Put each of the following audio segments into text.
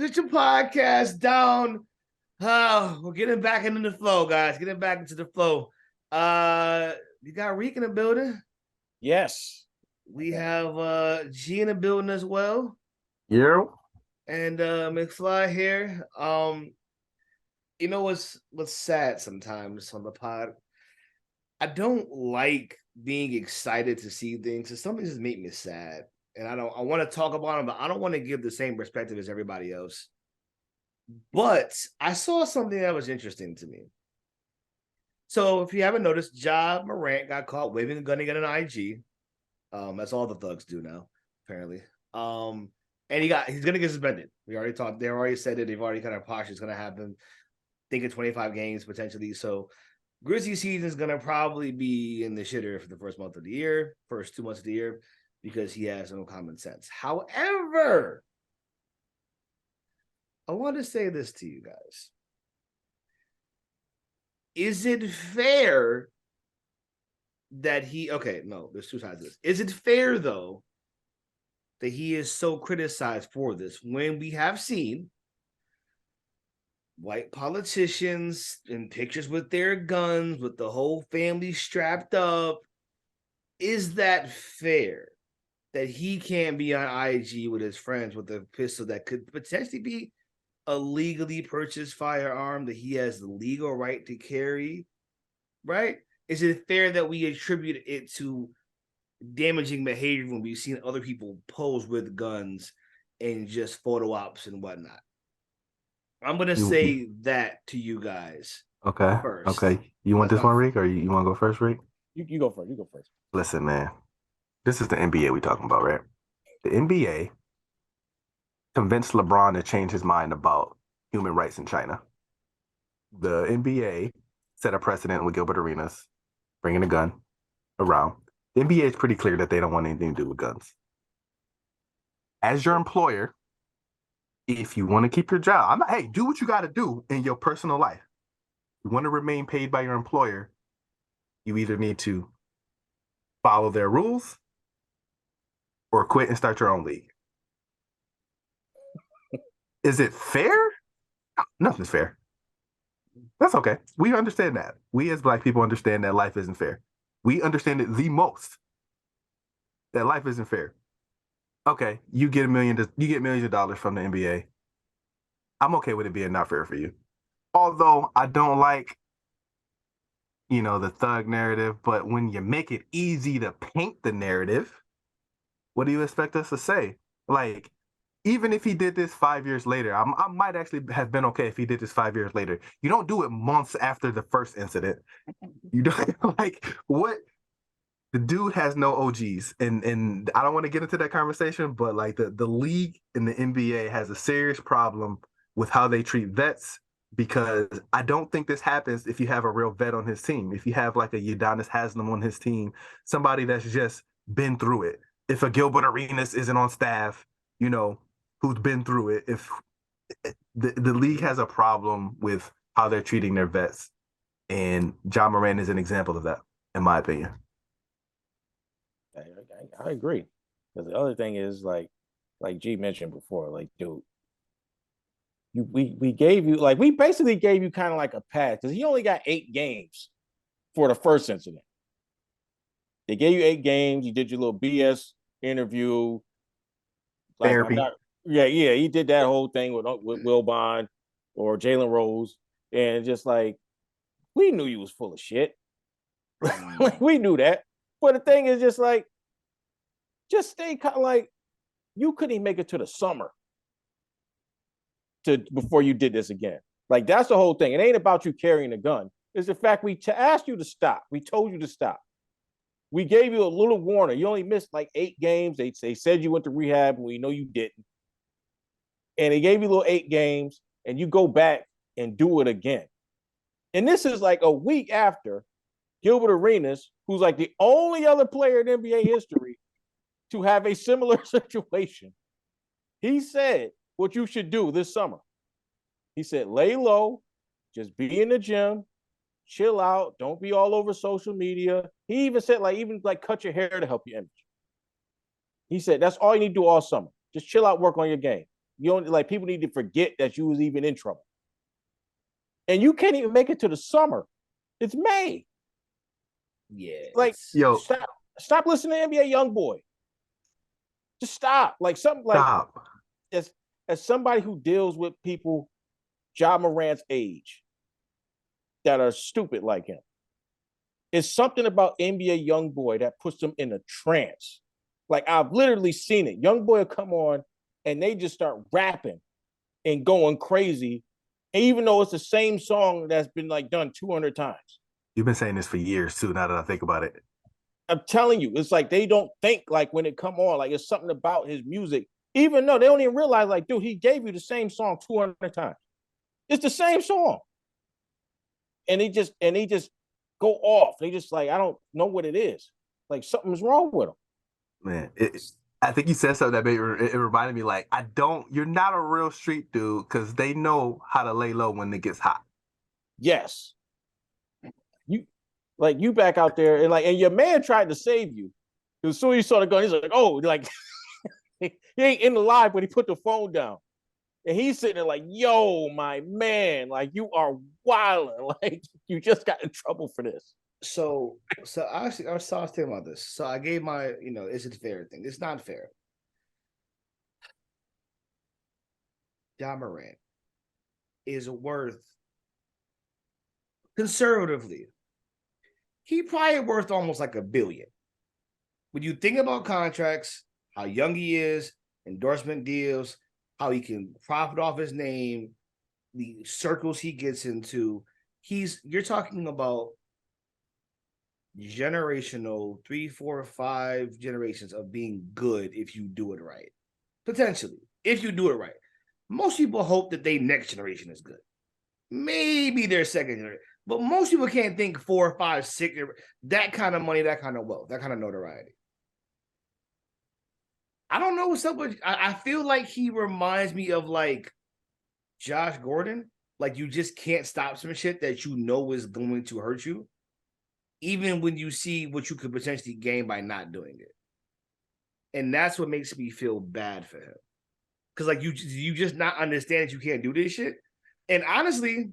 Get your podcast down. We're getting back into the flow, guys. Getting back into the flow. You got Reek in the building. Yes. We have G in the building as well. Yeah. And McFly here. You know what's sad sometimes on the pod? I don't like being excited to see things. So something just makes me sad. And I want to talk about them, but I don't want to give the same perspective as everybody else. But I saw something that was interesting to me. So if you haven't noticed, Morant got caught waving a gun again on IG. That's all the thugs do now, apparently. And he's gonna get suspended. We already talked, they already said it, they've already kind of poshed it's gonna happen. Thinking 25 games potentially. So Grizzly season is gonna probably be in the shitter for the first 2 months of the year, because he has no common sense. However, I want to say this to you guys. Is it fair that there's two sides to this. Is it fair, though, that he is so criticized for this when we have seen white politicians in pictures with their guns, with the whole family strapped up? Is that fair that he can't be on IG with his friends with a pistol that could potentially be a legally purchased firearm that he has the legal right to carry, right? Is it fair that we attribute it to damaging behavior when we've seen other people pose with guns and just photo ops and whatnot? I'm going to say that to you guys. Okay. First. Okay. You want this one, Rick, or you want to go first, Rick? You go first. You go first. Listen, man. This is the NBA we talking about, right? The NBA convinced LeBron to change his mind about human rights in China. The NBA set a precedent with Gilbert Arenas bringing a gun around. The NBA is pretty clear that they don't want anything to do with guns. As your employer, if you want to keep your job, do what you got to do in your personal life. You want to remain paid by your employer, you either need to follow their rules or quit and start your own league. Is it fair? No, nothing's fair. That's okay. We understand that. We as Black people understand that life isn't fair. We understand it the most. That life isn't fair. Okay, you get millions of dollars from the NBA. I'm okay with it being not fair for you. Although I don't like, the thug narrative, but when you make it easy to paint the narrative, what do you expect us to say? Like, even if he did this 5 years later, I might actually have been okay if he did this 5 years later. You don't do it months after the first incident. You don't what? The dude has no OGs, and I don't want to get into that conversation, but like the league and the NBA has a serious problem with how they treat vets, because I don't think this happens if you have a real vet on his team. If you have like a Udonis Haslam on his team, somebody that's just been through it. If a Gilbert Arenas isn't on staff, who's been through it. If the league has a problem with how they're treating their vets, and John Morant is an example of that, in my opinion. I agree. Because the other thing is, like G mentioned before, like, dude, we gave you, like, we basically gave you kind of like a pass, because he only got 8 games for the first incident. They gave you 8 games. You did your little BS interview. Like, Therapy. He did that whole thing with Will Bond or Jalen Rose, and just like, we knew you was full of shit. Like, we knew that. But the thing is, just like, just stay kind of like, you couldn't even make it to the summer before you did this again. Like, that's the whole thing. It ain't about you carrying a gun. It's the fact we asked you to stop. We told you to stop. We gave you a little warning. You only missed like 8 games. They said you went to rehab, and we know you didn't. And they gave you little 8 games, and you go back and do it again. And this is like a week after Gilbert Arenas, who's like the only other player in NBA history to have a similar situation. He said what you should do this summer. He said, lay low, just be in the gym, chill out, don't be all over social media. He even said, cut your hair to help your image. He said, that's all you need to do all summer. Just chill out, work on your game. You don't like people need to forget that you was even in trouble. And you can't even make it to the summer. It's May. Yeah, Like Yo, stop listening to NBA YoungBoy. Just stop. Like something like stop. as as somebody who deals with people Ja Morant's age that are stupid like him. It's something about NBA YoungBoy that puts them in a trance. Like I've literally seen it. YoungBoy will come on and they just start rapping and going crazy, even though it's the same song that's been like done 200 times. You've been saying this for years too. Now that I think about it, I'm telling you, it's like they don't think like when it come on, like it's something about his music, even though they don't even realize, like, dude, he gave you the same song 200 times. It's the same song. And they just go off. They just like, I don't know what it is. Like something's wrong with them. man. I think you said something that it reminded me. Like, I don't. You're not a real street dude because they know how to lay low when it gets hot. Yes. You back out there and your man tried to save you. As soon as he saw the gun, he's like, oh, like he ain't in the live when he put the phone down. And he's sitting there like, yo, my man, like you are wilding. Like you just got in trouble for this. So I was thinking about this. So I gave my, is it fair thing? It's not fair. Ja Morant is worth conservatively. He probably worth almost like $1 billion. When you think about contracts, how young he is, endorsement deals, how he can profit off his name, the circles he gets into, you're talking about generational 3, 4, 5 generations of being good if you do it right. Potentially, if you do it right. Most people hope that their next generation is good. Maybe their second generation. But most people can't think 4, 5, 6, that kind of money, that kind of wealth, that kind of notoriety. I don't know what's up with. I feel like he reminds me of like Josh Gordon. Like you just can't stop some shit that you know is going to hurt you, even when you see what you could potentially gain by not doing it. And that's what makes me feel bad for him. Because like you just not understand that you can't do this shit. And honestly,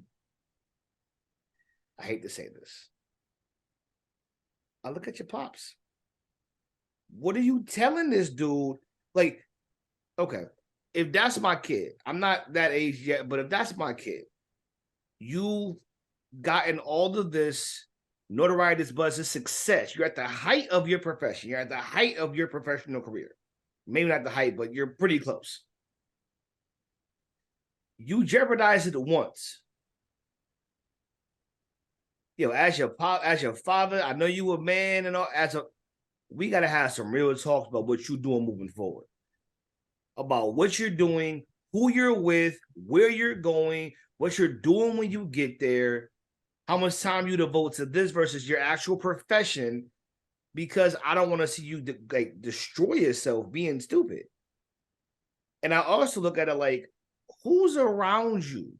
I hate to say this. I look at your pops. What are you telling this dude? Like, okay, if that's my kid, I'm not that age yet, but if that's my kid, you've gotten all of this notoriety, this buzz, this success. You're at the height of your profession. You're at the height of your professional career. Maybe not the height, but you're pretty close. You jeopardize it once. As your father, I know you a man and all. We gotta have some real talks about what you're doing moving forward. About what you're doing, who you're with, where you're going, what you're doing when you get there, how much time you devote to this versus your actual profession. Because I don't want to see you destroy yourself being stupid. And I also look at it like, who's around you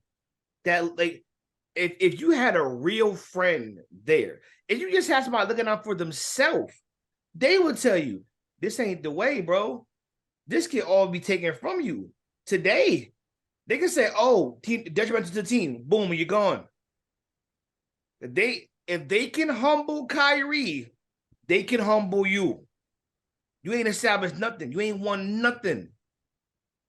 that like. If you had a real friend there, if you just had somebody looking out for themselves, they would tell you, this ain't the way, bro. This can all be taken from you today. They can say, oh, team detrimental to the team. Boom, you're gone. If they can humble Kyrie, they can humble you. You ain't established nothing. You ain't won nothing.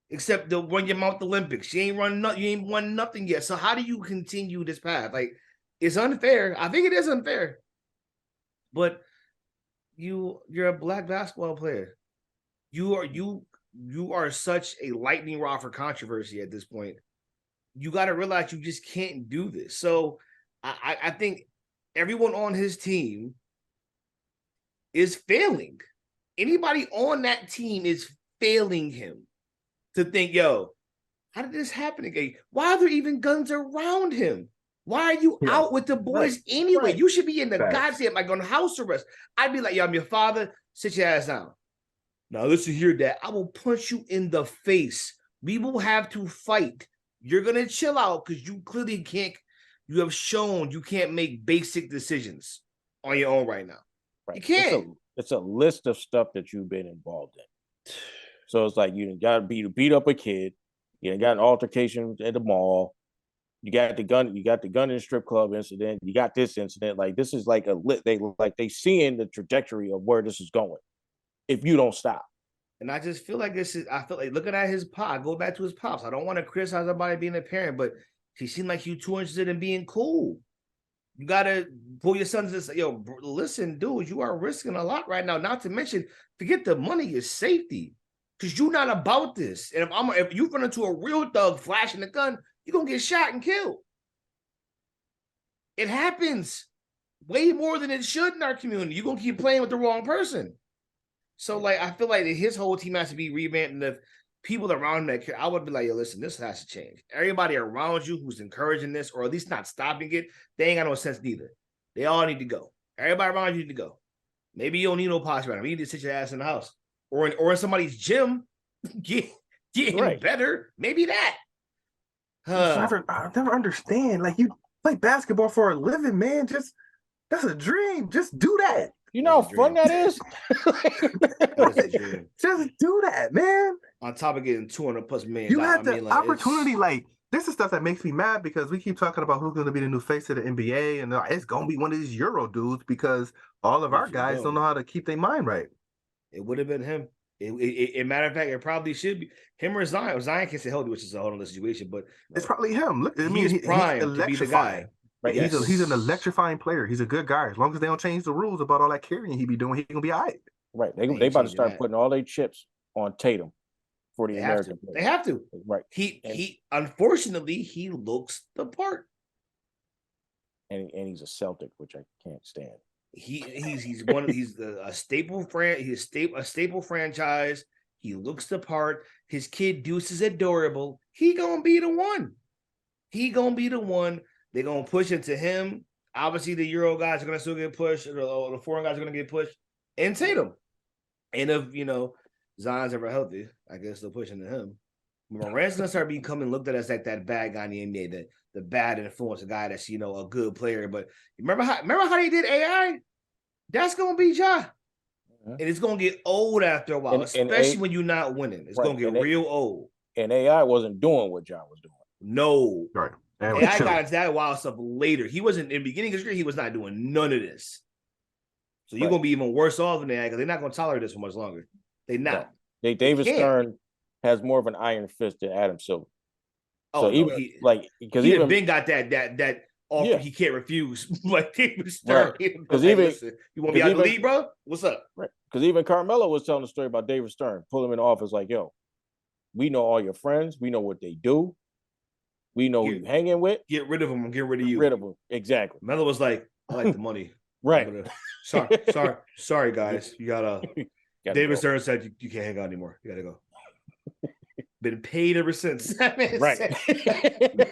Except to run your Mount Olympics. You ain't won nothing yet. So how do you continue this path? Like, it's unfair. I think it is unfair. But you're a black basketball player. You are such a lightning rod for controversy at this point. You got to realize you just can't do this. So I think everyone on his team is failing. Anybody on that team is failing him. To think, yo, how did this happen again? Why are there even guns around him? Why are you out with the boys anyway? Right. You should be in the goddamn like on house arrest. I'd be like, yo, I'm your father. Sit your ass down. Now listen here, Dad. I will punch you in the face. We will have to fight. You're gonna chill out because you clearly can't. You have shown you can't make basic decisions on your own right now. Right. You can't. It's a list of stuff that you've been involved in. So it's like you got to beat up a kid. You got an altercation at the mall. You got the gun. You got the gun in the strip club incident. You got this incident. Like this is like a lit. They seeing the trajectory of where this is going. If you don't stop, and I just feel like this is. I feel like looking at his pop. Go back to his pops. I don't want to criticize everybody being a parent, but he seemed like you too interested in being cool. You gotta pull your sons and say, "Yo, listen, dude, you are risking a lot right now. Not to mention, forget the money is safety, because you're not about this. And if you run into a real thug flashing the gun, you're gonna get shot and killed. It happens way more than it should in our community. You're gonna keep playing with the wrong person. So, like, I feel like his whole team has to be revamped, and if people around him that care, I would be like, yo, listen, this has to change. Everybody around you who's encouraging this, or at least not stopping it, they ain't got no sense neither. They all need to go. Everybody around you need to go. Maybe you don't need no posse around. You need to sit your ass in the house or in somebody's gym, getting right. better. Maybe that. I never understand. Like, you play basketball for a living, man. That's a dream. Just do that. You know how fun that is? That is a dream. Just do that, man. On top of getting 200 plus million. You had the opportunity. Like, this is stuff that makes me mad because we keep talking about who's going to be the new face of the NBA, and it's going to be one of these Euro dudes because all of our guys don't know how to keep their mind right. It would have been him. Matter of fact, it probably should be him or Zion. Zion can't stay healthy, which is a whole other situation, but it's probably him. Look, I mean, he's primed he's to be the guy. Right? Yes. He's an electrifying player. He's a good guy. As long as they don't change the rules about all that carrying he be doing, he gonna be all right. Right. They about to start putting all their chips on Tatum for the American player. They have to. Right. He unfortunately he looks the part. And he's a Celtic, which I can't stand. He's a staple a staple franchise. He looks the part. His kid Deuce is adorable. He gonna be the one. They're gonna push into him. Obviously, the Euro guys are gonna still get pushed, or the foreign guys are gonna get pushed, and Tatum. And if Zion's ever healthy, I guess they'll push into him. Morant's gonna start becoming looked at as like that bad guy in the NBA, the bad influence, a guy that's a good player. But remember how they did AI? That's gonna be Ja. And it's gonna get old after a while, especially when you're not winning. It's gonna get real old. And AI wasn't doing what Ja was doing. No. Right. AI got into that wild stuff later. He wasn't in the beginning of his career, he was not doing none of this. So you're gonna be even worse off than AI because they're not gonna tolerate this for much longer. They're not. David Stern has more of an iron fist than Adam Silver. So because even Ben got that offer he can't refuse. Like David Stern. Because you want me out the league, bro? What's up? Right. Because even Carmelo was telling a story about David Stern. Pull him in the office like, yo, we know all your friends. We know what they do. We know who you hanging with. Get rid of them and get rid of you. Rid of them. Exactly. Melo was like, I like the money. Right. Sorry, guys. You gotta David Stern said you can't hang out anymore. You gotta go. Been paid ever since. Right. Man,